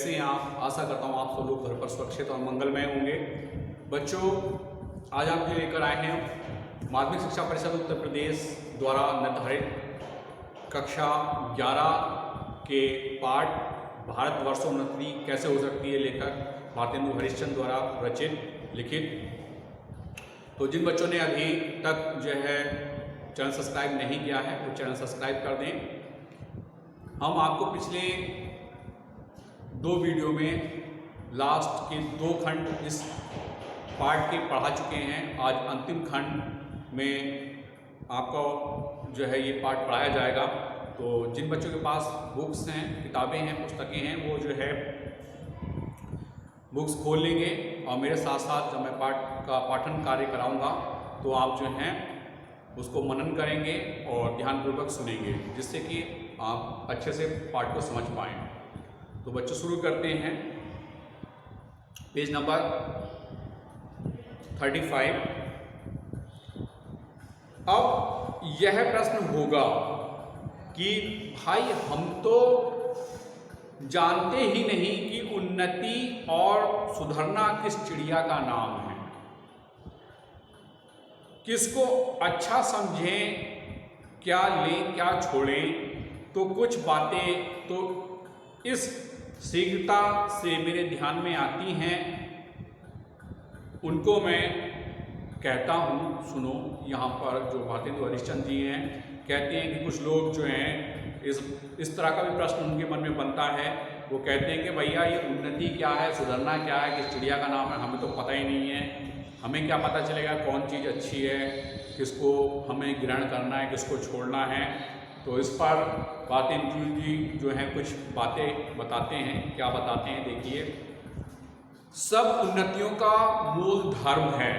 कैसे हैं आप? आशा करता हूँ आप सब लोग घर पर सुरक्षित और मंगलमय होंगे। बच्चों, आज आपके लिए लेकर आए हैं माध्यमिक शिक्षा परिषद उत्तर प्रदेश द्वारा निर्धारित कक्षा 11 के पाठ भारतवर्षोन्नति कैसे हो सकती है, लेखक भारतेंदु हरिश्चंद्र द्वारा रचित लिखित। तो जिन बच्चों ने अभी तक जो है चैनल सब्सक्राइब नहीं किया है वो चैनल सब्सक्राइब कर दें। हम आपको पिछले 2 वीडियो में लास्ट के 2 खंड इस पार्ट के पढ़ा चुके हैं। आज अंतिम खंड में आपको जो है ये पार्ट पढ़ाया जाएगा। तो जिन बच्चों के पास बुक्स हैं, किताबें हैं, पुस्तकें हैं, वो जो है बुक्स खोल लेंगे और मेरे साथ साथ जब मैं पाठ का पाठन कार्य कराऊंगा तो आप जो हैं उसको मनन करेंगे और ध्यानपूर्वक सुनेंगे, जिससे कि आप अच्छे से पाठ को समझ पाएँ। तो बच्चों शुरू करते हैं। Page number 35। अब यह प्रश्न होगा कि भाई हम तो जानते ही नहीं कि उन्नति और सुधरना किस चिड़िया का नाम है। किसको अच्छा समझें, क्या लें क्या छोड़ें। तो कुछ बातें तो इस शीघ्रता से मेरे ध्यान में आती हैं, उनको मैं कहता हूँ, सुनो। यहाँ पर जो भारतेंदु हरिश्चंद्र जी हैं कहते हैं कि कुछ लोग जो हैं इस तरह का भी प्रश्न उनके मन में बनता है। वो कहते हैं कि भैया ये उन्नति क्या है, सुधरना क्या है, किस चिड़िया का नाम है, हमें तो पता ही नहीं है। हमें क्या पता चलेगा कौन चीज़ अच्छी है, किसको हमें ग्रहण करना है, किसको छोड़ना है। तो इस पर भारतेंदु जी जो हैं कुछ बातें बताते हैं। क्या बताते हैं देखिए। सब उन्नतियों का मूल धर्म है,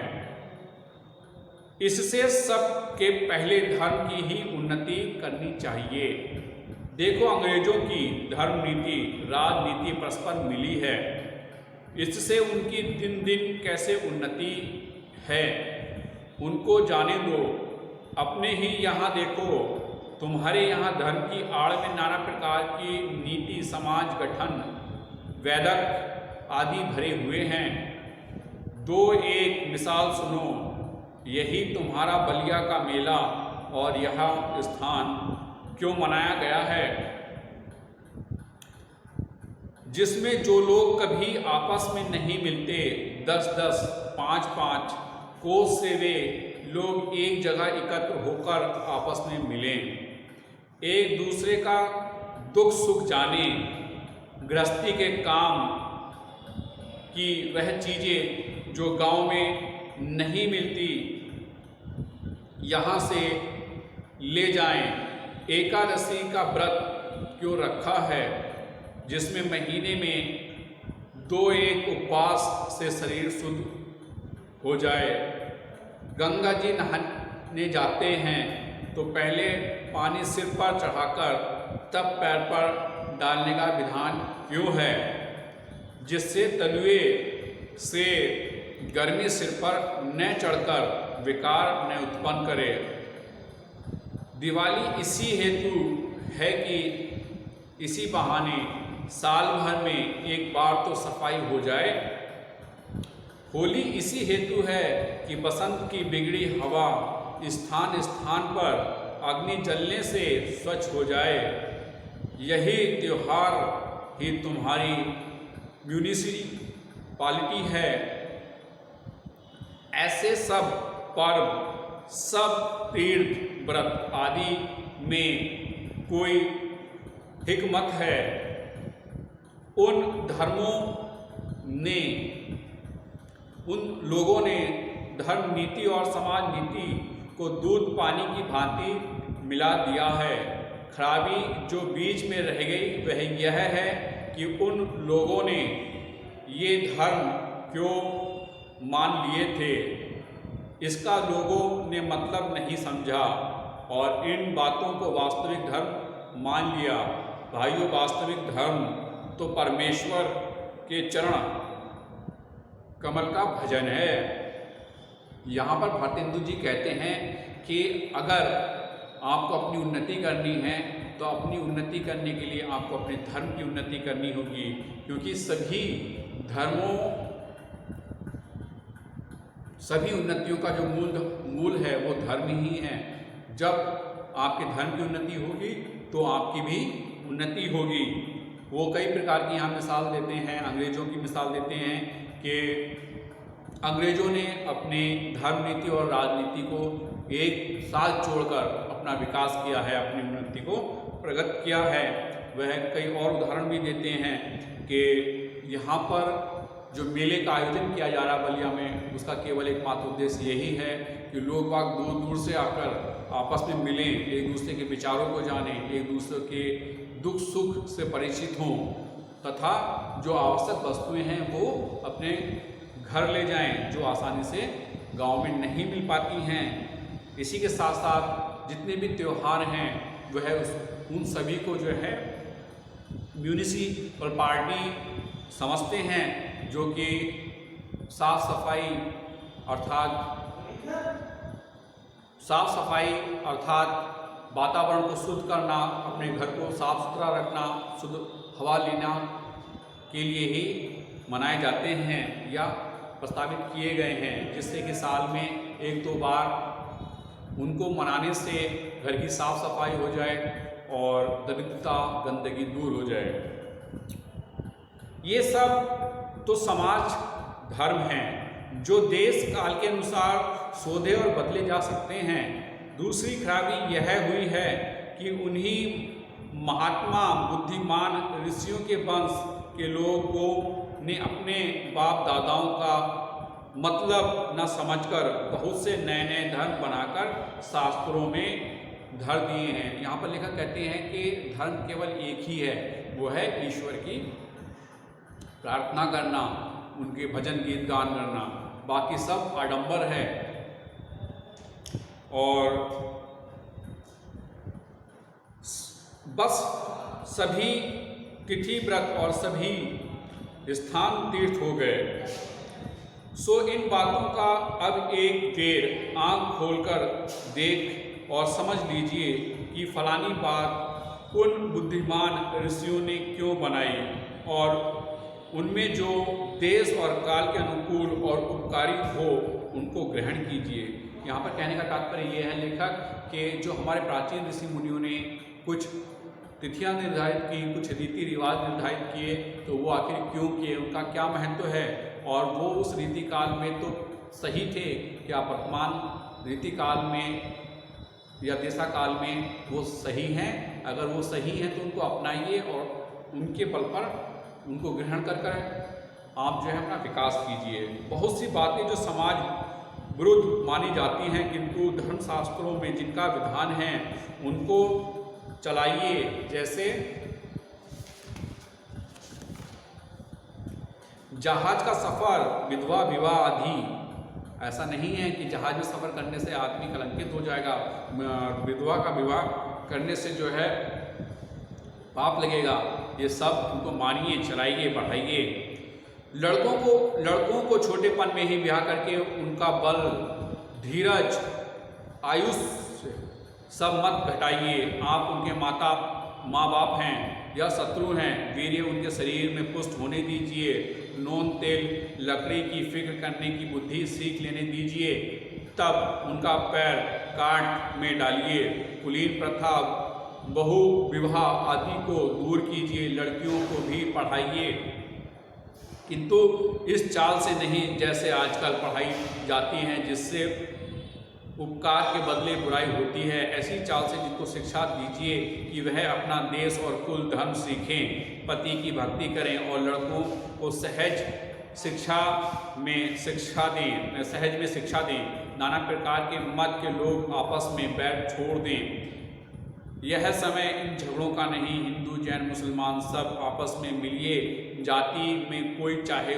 इससे सबके पहले धर्म की ही उन्नति करनी चाहिए। देखो अंग्रेजों की धर्म नीति राजनीति परस्पर मिली है, इससे उनकी दिन दिन कैसे उन्नति है उनको जाने दो। अपने ही यहाँ देखो, तुम्हारे यहाँ धर्म की आड़ में नाना प्रकार की नीति समाज गठन वैदक आदि भरे हुए हैं। एक मिसाल सुनो, यही तुम्हारा बलिया का मेला और यह स्थान क्यों मनाया गया है, जिसमें जो लोग कभी आपस में नहीं मिलते 10-10, 5-5 कोस से वे लोग एक जगह एकत्र होकर आपस में मिलें, एक दूसरे का दुख सुख जाने, गृहस्थी के काम की वह चीज़ें जो गांव में नहीं मिलती यहाँ से ले जाएं। एकादशी का व्रत क्यों रखा है, जिसमें महीने में 2-1 उपवास से शरीर शुद्ध हो जाए। गंगा जी नहाने जाते हैं तो पहले पानी सिर पर चढ़ाकर तब पैर पर डालने का विधान क्यों है, जिससे तलुए से गर्मी सिर पर न चढ़कर विकार न उत्पन्न करे। दिवाली इसी हेतु है कि इसी बहाने साल भर में एक बार तो सफाई हो जाए। होली इसी हेतु है कि बसंत की बिगड़ी हवा स्थान स्थान पर अग्नि जलने से स्वच्छ हो जाए। यही त्योहार ही तुम्हारी म्यूनिसिपैलिटी है। ऐसे सब पर्व, सब तीर्थ व्रत आदि में कोई हिकमत है। उन धर्मों ने, उन लोगों ने धर्म नीति और समाज नीति को दूध पानी की भांति मिला दिया है। खराबी जो बीच में रह गई वह यह है कि उन लोगों ने ये धर्म क्यों मान लिए थे, इसका लोगों ने मतलब नहीं समझा और इन बातों को वास्तविक धर्म मान लिया। भाइयों, वास्तविक धर्म तो परमेश्वर के चरण कमल का भजन है। यहाँ पर भारतेंदु जी कहते हैं कि अगर आपको अपनी उन्नति करनी है तो अपनी उन्नति करने के लिए आपको अपने धर्म की उन्नति करनी होगी, क्योंकि सभी उन्नतियों का जो मूल है वो धर्म ही है। जब आपके धर्म की उन्नति होगी तो आपकी भी उन्नति होगी। वो कई प्रकार की यहाँ मिसाल देते हैं, अंग्रेजों की मिसाल देते हैं कि अंग्रेजों ने अपने धर्म नीति और राजनीति को एक साथ जोड़कर अपना विकास किया है, अपनी उन्नति को प्रगट किया है। वह कई और उदाहरण भी देते हैं कि यहाँ पर जो मेले का आयोजन किया जा रहा है बलिया में, उसका केवल एकमात्र उद्देश्य यही है कि लोग बाग दूर दूर से आकर आपस में मिलें, एक दूसरे के विचारों को जानें, एक दूसरे के दुख सुख से परिचित हों, तथा जो आवश्यक वस्तुएं हैं वो अपने घर ले जाएं, जो आसानी से गांव में नहीं मिल पाती हैं। इसी के साथ साथ जितने भी त्यौहार हैं वह उन सभी को जो है म्यूनिसिपल पार्टी समझते हैं, जो कि साफ सफाई अर्थात वातावरण को शुद्ध करना, अपने घर को साफ सुथरा रखना, शुद्ध हवा लेना के लिए ही मनाए जाते हैं या प्रस्तावित किए गए हैं, जिससे कि साल में 1-2 बार उनको मनाने से घर की साफ सफाई हो जाए और दरिद्रता गंदगी दूर हो जाए। ये सब तो समाज धर्म हैं जो देश काल के अनुसार शोधे और बदले जा सकते हैं। दूसरी खराबी यह हुई है कि उन्हीं महात्मा बुद्धिमान ऋषियों के वंश के लोगों ने अपने बाप दादाओं का मतलब न समझकर बहुत से नए नए धर्म बनाकर शास्त्रों में धर दिए हैं। यहाँ पर लेखक कहते हैं कि धर्म केवल एक ही है, वो है ईश्वर की प्रार्थना करना, उनके भजन गीत गान करना, बाकी सब आडंबर है। और बस सभी तिथि व्रत और सभी स्थान तीर्थ हो गए। सो इन बातों का अब एक बेर आंख खोलकर देख और समझ लीजिए कि फलानी बात उन बुद्धिमान ऋषियों ने क्यों बनाई, और उनमें जो देश और काल के अनुकूल और उपकारी हो उनको ग्रहण कीजिए। यहाँ पर कहने का तात्पर्य ये है लेखक कि जो हमारे प्राचीन ऋषि मुनियों ने कुछ तिथियां निर्धारित की, कुछ रीति रिवाज निर्धारित किए, तो वो आखिर क्यों किए, उनका क्या महत्व है, और वो उस रीति काल में तो सही थे, क्या वर्तमान रीति काल में या देशा काल में वो सही हैं? अगर वो सही हैं तो उनको अपनाइए और उनके बल पर उनको ग्रहण कर आप जो है अपना विकास कीजिए। बहुत सी बातें जो समाज विरुद्ध मानी जाती हैं, किंतु धर्मशास्त्रों में जिनका विधान है उनको चलाइए। जैसे जहाज का सफर, विधवा विवाह आदि। ऐसा नहीं है कि जहाज में सफर करने से आदमी कलंकित हो जाएगा, विधवा का विवाह करने से जो है पाप लगेगा। ये सब उनको मानिए, चलाइए, बढ़ाइए। लड़कों को छोटेपन में ही ब्याह करके उनका बल, धीरज, आयुष सब मत घटाइए। आप उनके माँ बाप हैं या शत्रु हैं, वीर्य उनके शरीर में पुष्ट होने दीजिए। नून तेल लकड़ी की फिक्र करने की बुद्धि सीख लेने दीजिए, तब उनका पैर काट में डालिए। कुलीन प्रथा, बहु विवाह आदि को दूर कीजिए। लड़कियों को भी पढ़ाइए, किंतु इस चाल से नहीं जैसे आजकल पढ़ाई जाती हैं, जिससे उपकार के बदले बुराई होती है। ऐसी चाल से जिनको शिक्षा दीजिए कि वह अपना देश और कुल धर्म सीखें, पति की भक्ति करें, और लड़कों को सहज में शिक्षा दें। नाना प्रकार के मत के लोग आपस में बैर छोड़ दें। यह समय इन झगड़ों का नहीं। हिंदू जैन मुसलमान सब आपस में मिलिए। जाति में कोई चाहे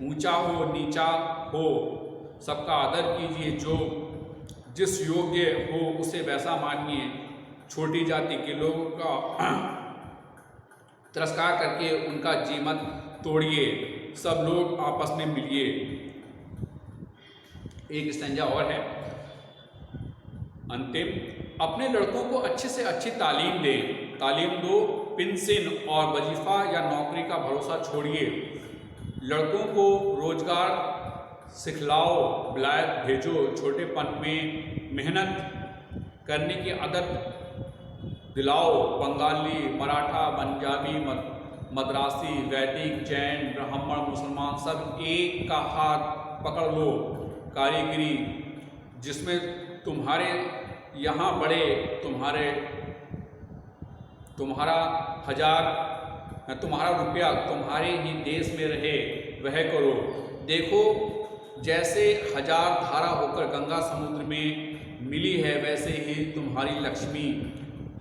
ऊंचा हो नीचा हो, सबका आदर कीजिए। जो जिस योग्य हो उसे वैसा मानिए। छोटी जाति के लोगों का तिरस्कार करके उनका जी मत तोड़िए। सब लोग आपस में मिलिए। एक स्टैंजा और है अंतिम। अपने लड़कों को अच्छे से अच्छी तालीम दें, तालीम दो, पेंशन और वजीफा या नौकरी का भरोसा छोड़िए। लड़कों को रोजगार सिखलाओ, विलायत भेजो, छोटेपन में मेहनत करने की आदत दिलाओ। बंगाली, मराठा, पंजाबी, मद्रासी, वैदिक, जैन, ब्राह्मण, मुसलमान सब एक का हाथ पकड़ लो। कारीगरी जिसमें तुम्हारे यहाँ बढ़े, तुम्हारा रुपया तुम्हारे ही देश में रहे, वह करो। देखो जैसे हजार धारा होकर गंगा समुद्र में मिली है, वैसे ही तुम्हारी लक्ष्मी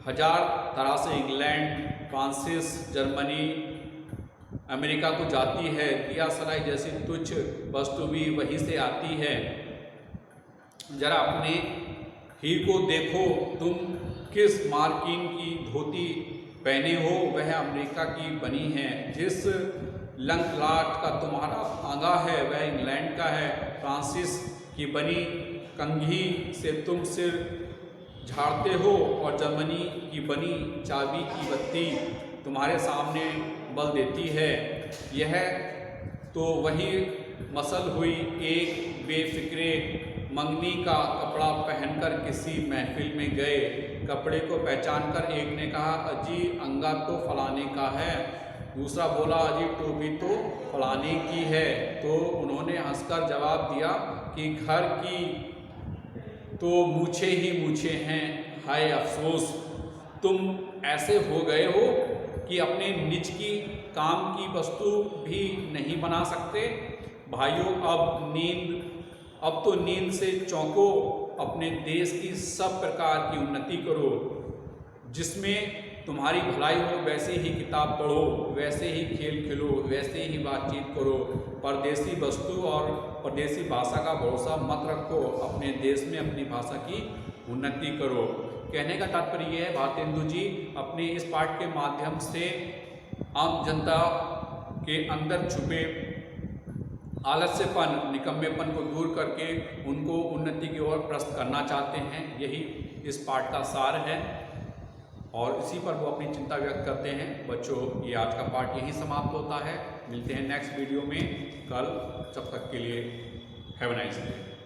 हजार तरह से इंग्लैंड, फ्रांसिस, जर्मनी, अमेरिका को जाती है। दिया सलाई जैसी तुच्छ वस्तु भी वहीं से आती है। जरा अपने ही को देखो, तुम किस मार्किन की धोती पहने हो, वह अमेरिका की बनी है। जिस लंकलाट का तुम्हारा आगा है, वह इंग्लैंड का है। फ्रांसिस की बनी कंघी से तुम सिर झाड़ते हो और जर्मनी की बनी चाबी की बत्ती तुम्हारे सामने बल देती है। यह तो वही मसल हुई। एक बेफिक्रे मंगनी का कपड़ा पहनकर किसी महफिल में गए। कपड़े को पहचानकर एक ने कहा, अजी अंगा तो फलाने का है। दूसरा बोला, अजी टोपी तो फलाने की है। तो उन्होंने हंसकर जवाब दिया कि घर की तो मूछे ही मूछे हैं। हाय अफसोस, तुम ऐसे हो गए हो कि अपने निज की काम की वस्तु भी नहीं बना सकते। भाइयों, अब तो नींद से चौंको। अपने देश की सब प्रकार की उन्नति करो। जिसमें तुम्हारी भलाई हो, वैसे ही किताब पढ़ो, वैसे ही खेल खेलो, वैसे ही बातचीत करो। परदेसी वस्तु और परदेसी भाषा का भरोसा मत रखो। अपने देश में अपनी भाषा की उन्नति करो। कहने का तात्पर्य यह है, भारतेंदु जी अपने इस पाठ के माध्यम से आम जनता के अंदर छुपे आलस्यपन, निकम्मेपन को दूर करके उनको उन्नति की ओर प्रस्तुत करना चाहते हैं। यही इस पाठ का सार है और इसी पर वो अपनी चिंता व्यक्त करते हैं। बच्चों, ये आज का पाठ यहीं समाप्त होता है। मिलते हैं नेक्स्ट वीडियो में कल। तब तक के लिए हैव अ नाइस डे।